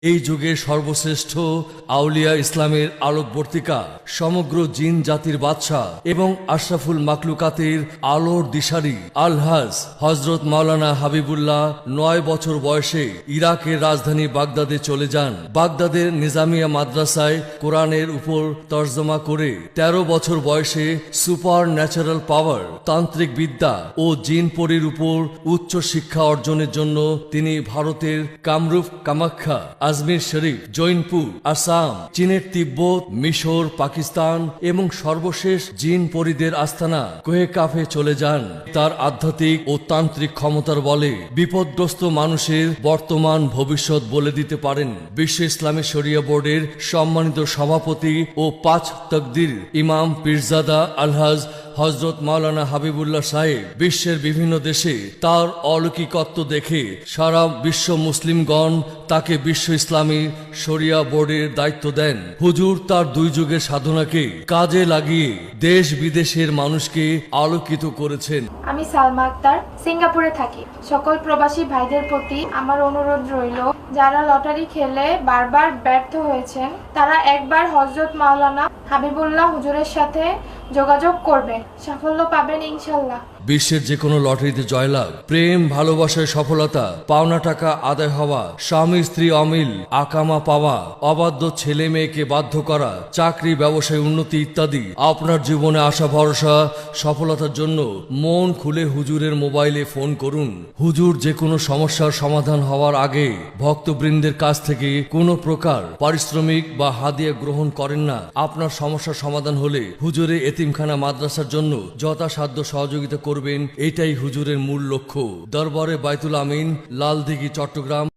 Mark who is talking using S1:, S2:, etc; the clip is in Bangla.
S1: এই যুগের সর্বশ্রেষ্ঠ আউলিয়া ইসলামের আলোকবর্তিকা, সমগ্র জিন জাতির বাদশাহ এবং আশরাফুল মাকলুকাতের আলোর দিশারি আলহাজ হজরত মাওলানা হাবিবুল্লাহ ৯ বছর বয়সে ইরাকের রাজধানী বাগদাদে চলে যান। বাগদাদের নিজামিয়া মাদ্রাসায় কোরআনের উপর তর্জমা করে ১৩ বছর বয়সে সুপার ন্যাচারাল পাওয়ার, তান্ত্রিক বিদ্যা ও জিন পরীর উপর উচ্চ শিক্ষা অর্জনের জন্য তিনি ভারতের কামরূপ, কামাখ্যা, আজমির শরীফ, জৈনপুর, আসাম, চীনের তিব্বত, মিশর, পাকিস্তান এবং সর্বশেষ জিন পরীদের আস্তানা কোহেকাফে চলে যান। তার আধ্যাত্মিক ও তান্ত্রিক ক্ষমতার বলে বিপদগ্রস্ত মানুষের বর্তমান ভবিষ্যৎ বলে দিতে পারেন। বিশ্ব ইসলামী শরিয়া বোর্ডের সম্মানিত সভাপতি ও ৫ তকদির ইমাম পীরজাদা আলহাজ হজরত মাওলানা হাবিবুল্লাহ সাহেব বিশ্বের বিভিন্ন দেশে তার অলৌকিকত্ব দেখে সারা বিশ্ব মুসলিমগণ তাকে বিশ্ব ইসলামী শরিয়া বোর্ডের দায়িত্ব দেন। হুজুর তার ২ যুগের সাধনাকে কাজে লাগিয়ে দেশ বিদেশের মানুষকে আলোকিত করেছেন।
S2: আমি সালমা আক্তার, সিঙ্গাপুরে থাকি। সকল প্রবাসী ভাইদের প্রতি আমার অনুরোধ রইল, যারা লটারি খেলে বারবার ব্যর্থ হয়েছেন তারা একবার হযরত মাওলানা হাবিবুল্লাহ হুজুরের সাথে যোগাযোগ করবেন, সাফল্য পাবেন ইনশাল্লাহ।
S1: বিশ্বের যে কোনো লটারিতে জয়লাভ, প্রেম ভালোবাসায় সফলতা, পাওনা টাকা আদায় হওয়া, স্বামী স্ত্রী অমিল, আকামা পাওয়া, অবাধ্য ছেলে মেয়েকে বাধ্য করা, চাকরি ব্যবসায় উন্নতি ইত্যাদি আপনার জীবনে আশা ভরসা সফলতার জন্য মন খুলে হুজুরের মোবাইলে ফোন করুন। হুজুর যে কোনো সমস্যার সমাধান হওয়ার আগে ভক্তবৃন্দের কাছ থেকে কোনো প্রকার পারিশ্রমিক বা হাদিয়া গ্রহণ করেন না। আপনার সমস্যার সমাধান হলে হুজুরে এতিমখানা মাদ্রাসার জন্য যথাসাধ্য সহযোগিতা করবেন, এটাই হুজুরের মূল লক্ষ্য। দরবারে বাইতুল আমিন, লালদিঘি, চট্টগ্রাম।